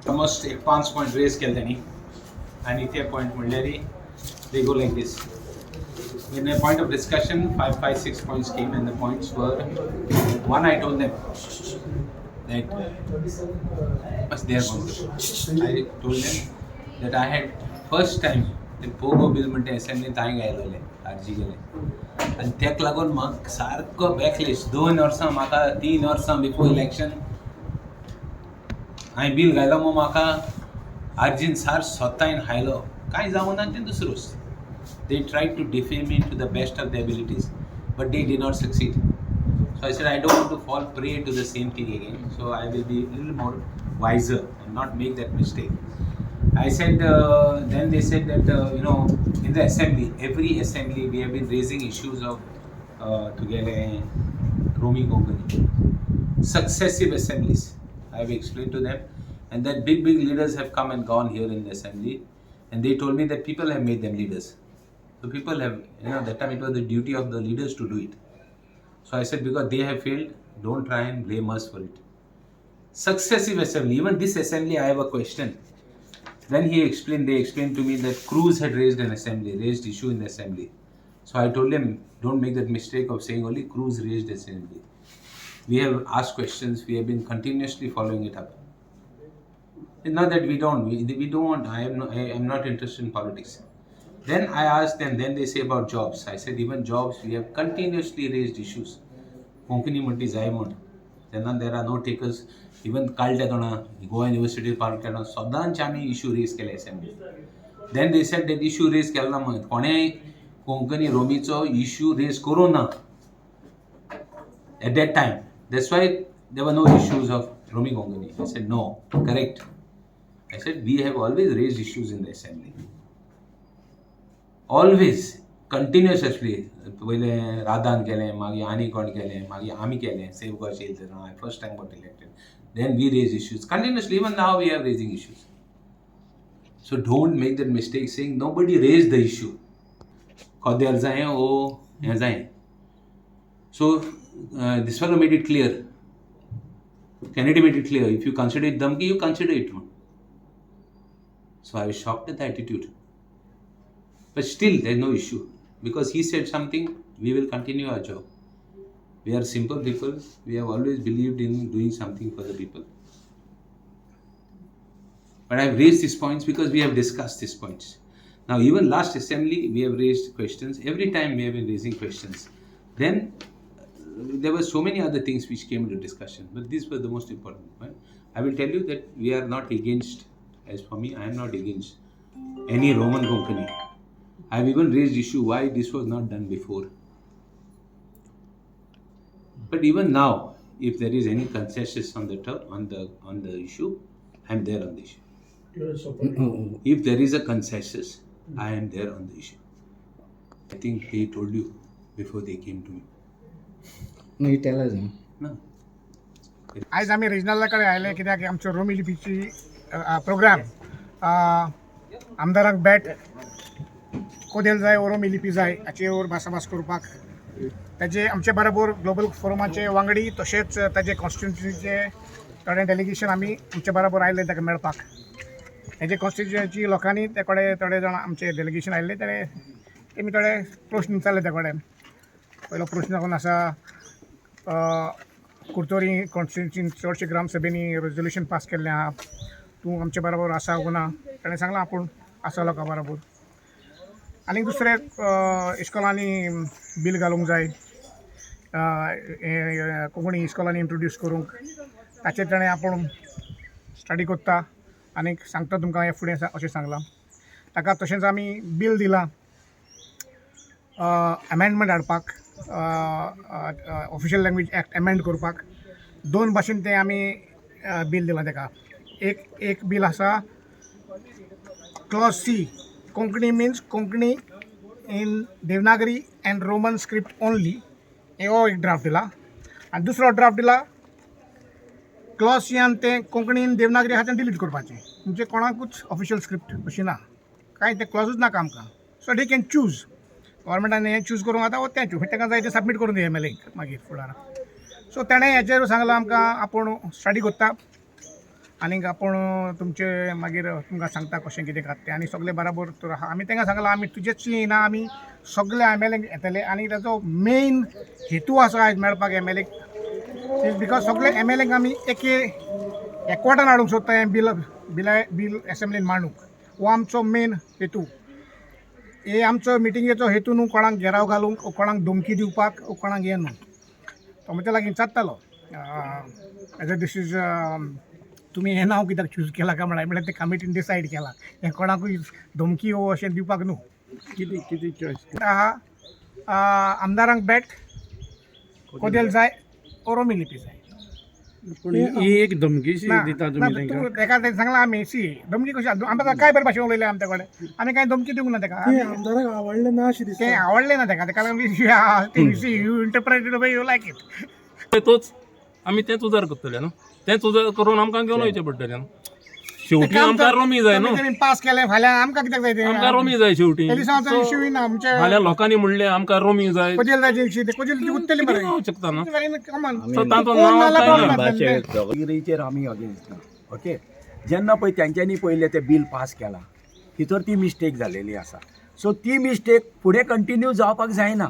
Almost एक 5 point raise केलं त्यांनी आणि ते point म्हणल्यारी they go like this. In a point of discussion, 5, 5, 6 points came, and the points were one. I told them that was their one. I told them that I had first time the Pogo bill म्हणते assembly ताई गायलोले RG गेले आणि त्याक लागून मग सारको बॅकलिश 2 वर्सां म्हाका 3 वर्सां before election हांवें बिल घायलो मग म्हाका आर्जीन सार स्वतायन हायलो कांय जावं ना तें दुसरी वस्त. They tried to defame me to the best of their abilities, but they did not succeed. So I said I don't want to fall prey to the same thing again. So I will be a little more wiser and not make that mistake. I said, then they said that in the assembly, every assembly we have been raising issues of together Romi Konkani. Successive assemblies. I have explained to them, and that big leaders have come and gone here in the assembly, and they told me that people have made them leaders. So people have, that time it was the duty of the leaders to do it. So I said, because they have failed, don't try and blame us for it. Successive assembly, even this assembly I have a question. Then they explained to me that Cruz had raised issue in the assembly. So I told them, don't make that mistake of saying only Cruz raised assembly. We have asked questions, we have been continuously following it up. It's not that we don't, I am not interested in politics. Then I asked them, then they say about jobs. I said, even jobs, we have continuously raised issues. Konkani Munti Zaimon. Then there are no takers. Even Kaltadona, Goan University Park, Sodan Chami issue raised Kele Assembly. Then they said that issue raised Kelna Kone Konkani Romicho issue raised Corona. At that time. That's why there were no issues of Romi Konkani. I said, no, correct. I said, we have always raised issues in the assembly. Always, continuously. पहिले राधान केले, मागी आनी कोण केले, मागी आमी केले, save got shelter. I first time got elected. Then we raise issues. Continuously, even now we are raising issues. So don't make that mistake saying nobody raised the issue. Kodel zaye, oh, zaye. So this fellow made it clear. Kennedy made it clear. If you consider it dhamki, you consider it. So I was shocked at the attitude. But still, there is no issue. Because he said something, we will continue our job. We are simple people. We have always believed in doing something for the people. But I have raised these points because we have discussed these points. Now, even last assembly, we have raised questions. Every time we have been raising questions. Then, there were so many other things which came into discussion. But these were the most important. Right? I will tell you that we are not against, as for me, I am not against any Roman Konkani. I have even raised issue why this was not done before. But even now, if there is any consensus on the issue, I am there on the issue. If there is a consensus, I am there on the issue. I think he told you before they came to me. No, you tell us. No. आज आम्ही रिजनलकडे आले कित्याक आमचो रोमी लिपीची programme आमदाराक bat कोदेल जाय रोमी लिपी जाय हाचेर भासाभास करपाक ताजे आमचे बरोबर ग्लोबल फोरमाचे वांगडी तशेंच ताजे कॉन्स्टिट्युन्सीचे थोडे डेलिगेशन आमी आमचे बरोबर आयले ताका मेळपाक हेजे कॉन्स्टिट्युन्सीची लोकांनी ते कडेन थोडे जाण आमचे डेलिगेशन आयिल्ले तेमी थोडे प्रश्न विचारले ते कडेन पयलो प्रश्न कोण आसा कुर्तोरी कॉन्स्टिट्युन्सीन चडशे ग्रामसभेनी रेजोल्युशन पास केल्लें आहा तूं आमचे बरोबर आसा वो ना ताणें सांगलां आपूण आसा लोकां बरोबर आनी दुसरे इस्कॉलांनी बील घालूंक जाय कोंकणी इस्कॉलांनी इंट्रोड्यूस करूंक ताचेर ताणें आपूण स्टडी करता आनी सांगता तुमकां हें फुडें अशें सांगलां ताका तशेंच आमी बील दिलां अमेंडमेंट हाडपाक ऑफिशियल लँग्वेज एक्ट अमेंड करपाक 2 भाशेन तें आमी बील दिलां ताका एक बील आसा clause C Konkani means Konkani in Devanagari and Roman script only हो एक ड्राफ्ट दिला आनी दुसरो ड्राफ्ट दिला क्लॉज सीयान तें कोंकणीन देवनागरी आहा तें डिलीट करपाचें म्हणजे कोणाकूच ऑफिशियल स्क्रिप्ट अशी ना कांय ते क्लॉजूच नाका आमकां. सो दे कॅन चूज. गव्हर्मेंटान हें चूज करूंक आतां तें चूज ताका जाय तें सबमीट करून दिया MLA मागीर फुडार. सो ताणें हेचेर सांगलां आमकां आपूण स्टडी करता आनीक आपूण तुमचे मागीर तुमकां सांगता कशें कितें खात तें आनी सगळे बराबर तर आहा. आमी तांकां सांगलां आमी तुजेच येना, आमी सगळे MLA येतले आनी ताचो मेन हेतू आसा आयज मेळपाक MLA इज बिकॉज सगळे MLA आमी एकवटान हाडूंक सोदता हें बील एसेंब्लीन मांडूंक. हो आमचो मेन हेतू. हे आमचो मिटिंगेचो हेतू न्हू कोणाक घेराव घालूंक कोणाक धमकी दिवपाक कोणाक हें न्हू. तो म्हज्या लागीं चात्तालो एज अ दीस इज तुमी हें नांव कित्याक चूज केला काय म्हळ्यार ते कमिटीन डिसायड केला हें कोणाकूय धमकी हो अशें दिवपाक न्हू. किती चॉयस आहा आमदारांक बॅट कोदेल जाय रोमी लिपी जाय. पूण ही एक धमकीशी दिता तुमी तांकां. ताका सांगलां आमी धमकी कशी आमकां काय बरें भाशेन उलयलें आमच्या कडेन आमी कांय धमकी दिवंक ना ताका. आमदाराक आवडलें ना अशें दिसता. तें आवडलें ना ताका you interpreted way you like it. तोच आमी तेंच उजार करतले न्हू. तेंच उजार करून आमकां घेवन वयचें पडटलें न्हू. शेवटी आमकां रोमी जाय न्हू. पास केलें फाल्यां आमकां कित्याक जाय तें. आमकां रोमी जाय शेवटी. त्या दिसा आमचो इश्यू ना आमच्या फाल्यां लोकांनी म्हणलें आमकां रोमी जाय. कोजेल जाय इश्यू ते कोजेल उरतली मरे. जावंक शकता न्हू. कॉमन. सो तातूंत नांव कामगिरीचेर आमी अगेन्स्ट ना. ओके, जेन्ना पळय तेंच्यांनी पयलें तें बील पास केलां भितर ती मिस्टेक जालेली आसा. सो ती मिस्टेक फुडें कंटिन्यू जावपाक जायना.